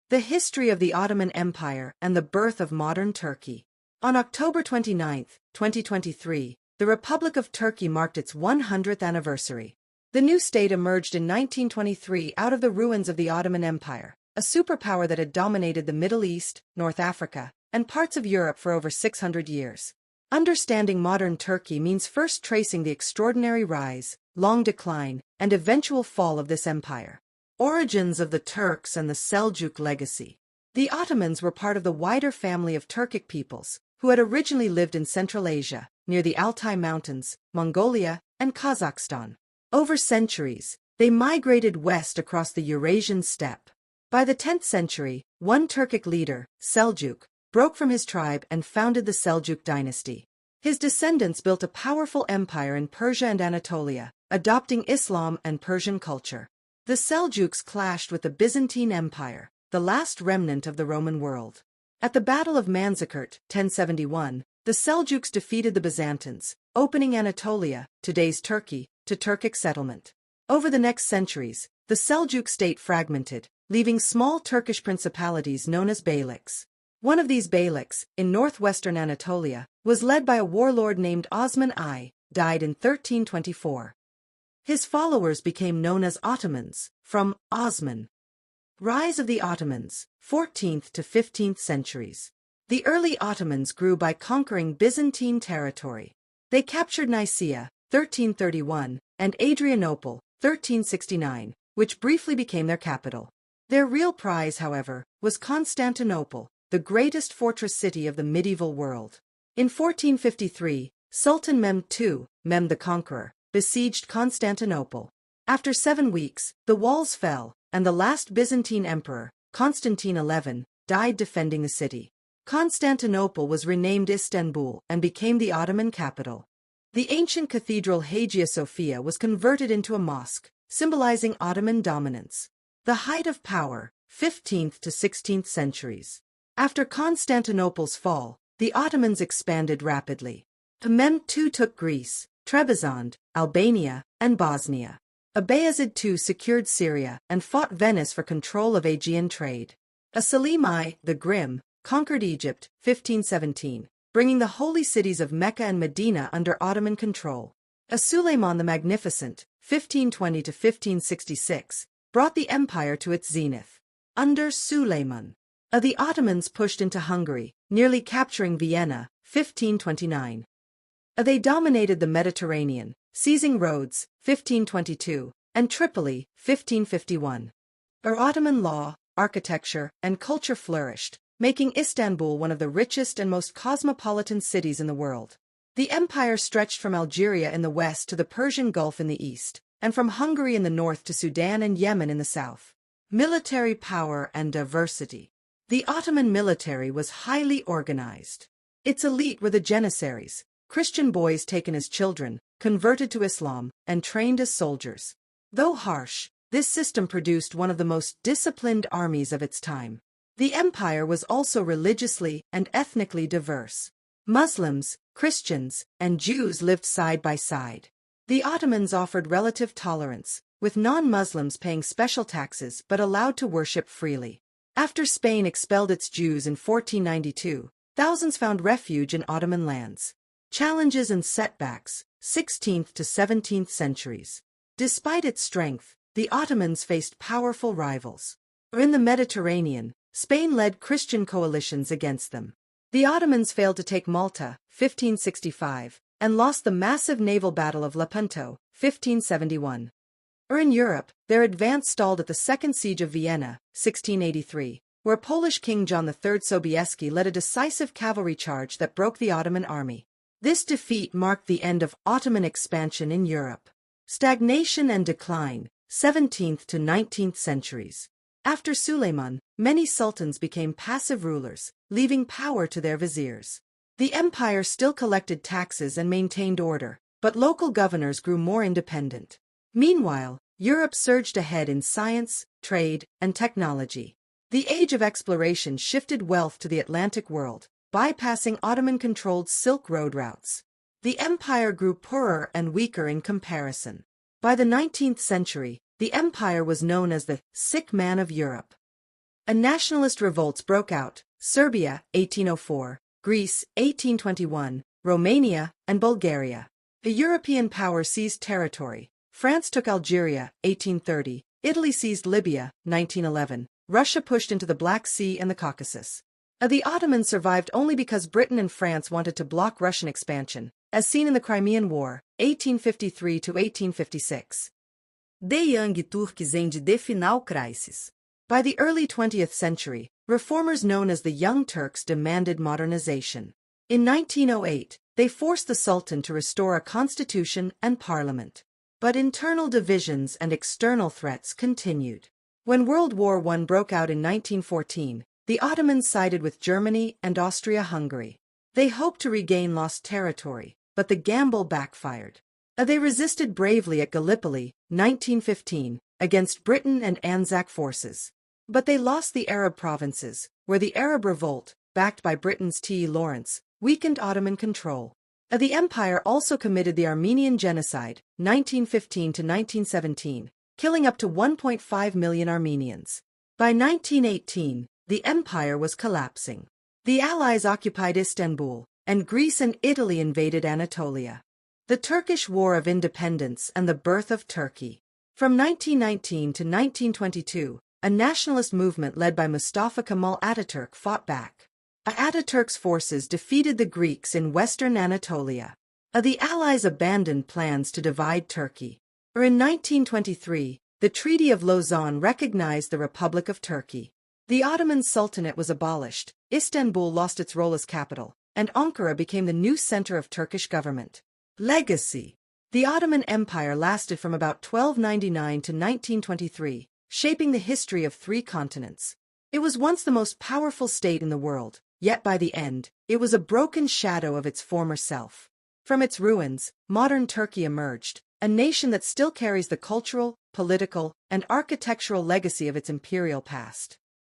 The history of the Ottoman Empire and the birth of modern Turkey. On October 29, 2023, the Republic of Turkey marked its 100th anniversary. The new state emerged in 1923 out of the ruins of the Ottoman Empire, a superpower that had dominated the Middle East, North Africa, and parts of Europe for over 600 years. Understanding modern Turkey means first tracing the extraordinary rise, long decline, and eventual fall of this empire. Origins of the Turks and the Seljuk legacy. The Ottomans were part of the wider family of Turkic peoples, who had originally lived in Central Asia, near the Altai Mountains, Mongolia, and Kazakhstan. Over centuries, they migrated west across the Eurasian steppe. By the 10th century, one Turkic leader, Seljuk, broke from his tribe and founded the Seljuk dynasty. His descendants built a powerful empire in Persia and Anatolia, adopting Islam and Persian culture. The Seljuks clashed with the Byzantine Empire, the last remnant of the Roman world. At the Battle of Manzikert, 1071, the Seljuks defeated the Byzantines, opening Anatolia, today's Turkey, to Turkic settlement. Over the next centuries, the Seljuk state fragmented, leaving small Turkish principalities known as beyliks. One of these beyliks, in northwestern Anatolia, was led by a warlord named Osman I, died in 1324. His followers became known as Ottomans, from Osman. Rise of the Ottomans, 14th to 15th centuries. The early Ottomans grew by conquering Byzantine territory. They captured Nicaea, 1331, and Adrianople, 1369, which briefly became their capital. Their real prize, however, was Constantinople, the greatest fortress city of the medieval world. In 1453, Sultan Mehmed II, Mehmed the Conqueror, besieged Constantinople. After 7 weeks, the walls fell, and the last Byzantine emperor, Constantine XI, died defending the city. Constantinople was renamed Istanbul and became the Ottoman capital. The ancient cathedral Hagia Sophia was converted into a mosque, symbolizing Ottoman dominance. The height of power, 15th to 16th centuries. After Constantinople's fall, the Ottomans expanded rapidly. Mehmed II took Greece, Trebizond, Albania, and Bosnia. Bayezid II secured Syria and fought Venice for control of Aegean trade. Selim I, the Grim, conquered Egypt, 1517, bringing the holy cities of Mecca and Medina under Ottoman control. Suleiman the Magnificent, 1520 to 1566, brought the empire to its zenith. Under Suleiman, the Ottomans pushed into Hungary, nearly capturing Vienna, 1529. They dominated the Mediterranean, seizing Rhodes, 1522, and Tripoli, 1551. Ottoman law, architecture, and culture flourished, making Istanbul one of the richest and most cosmopolitan cities in the world. The empire stretched from Algeria in the west to the Persian Gulf in the east, and from Hungary in the north to Sudan and Yemen in the south. Military power and diversity. The Ottoman military was highly organized. Its elite were the Janissaries, Christian boys taken as children, converted to Islam, and trained as soldiers. Though harsh, this system produced one of the most disciplined armies of its time. The empire was also religiously and ethnically diverse. Muslims, Christians, and Jews lived side by side. The Ottomans offered relative tolerance, with non-Muslims paying special taxes but allowed to worship freely. After Spain expelled its Jews in 1492, thousands found refuge in Ottoman lands. Challenges and setbacks, 16th to 17th centuries. Despite its strength, the Ottomans faced powerful rivals. In the Mediterranean, Spain led Christian coalitions against them. The Ottomans failed to take Malta, 1565, and lost the massive naval battle of Lepanto, 1571. In Europe, their advance stalled at the Second Siege of Vienna, 1683, where Polish King John III Sobieski led a decisive cavalry charge that broke the Ottoman army. This defeat marked the end of Ottoman expansion in Europe. Stagnation and decline, 17th to 19th centuries. After Suleiman, many sultans became passive rulers, leaving power to their viziers. The empire still collected taxes and maintained order, but local governors grew more independent. Meanwhile, Europe surged ahead in science, trade, and technology. The age of exploration shifted wealth to the Atlantic world, bypassing Ottoman-controlled Silk Road routes. The empire grew poorer and weaker in comparison. By the 19th century, the empire was known as the sick man of Europe. A nationalist revolts broke out: Serbia, 1804, Greece, 1821, Romania, and Bulgaria. A European power seized territory. France took Algeria, 1830, Italy seized Libya, 1911, Russia pushed into the Black Sea and the Caucasus. The Ottomans survived only because Britain and France wanted to block Russian expansion, as seen in the Crimean War, 1853 to 1856. De Young Turks and the Final Crisis. By the early 20th century, reformers known as the Young Turks demanded modernization. In 1908, they forced the Sultan to restore a constitution and parliament. But internal divisions and external threats continued. When World War I broke out in 1914, the Ottomans sided with Germany and Austria-Hungary. They hoped to regain lost territory, but the gamble backfired. They resisted bravely at Gallipoli, 1915, against Britain and Anzac forces. But they lost the Arab provinces, where the Arab Revolt, backed by Britain's T. Lawrence, weakened Ottoman control. The empire also committed the Armenian Genocide, 1915 to 1917, killing up to 1.5 million Armenians. By 1918, the empire was collapsing. The Allies occupied Istanbul, and Greece and Italy invaded Anatolia. The Turkish War of Independence and the birth of Turkey. From 1919 to 1922, a nationalist movement led by Mustafa Kemal Ataturk fought back. Ataturk's forces defeated the Greeks in western Anatolia. The Allies abandoned plans to divide Turkey. In 1923, the Treaty of Lausanne recognized the Republic of Turkey. The Ottoman Sultanate was abolished, Istanbul lost its role as capital, and Ankara became the new center of Turkish government. Legacy. The Ottoman Empire lasted from about 1299 to 1923, shaping the history of 3 continents. It was once the most powerful state in the world, yet by the end, it was a broken shadow of its former self. From its ruins, modern Turkey emerged, a nation that still carries the cultural, political, and architectural legacy of its imperial past.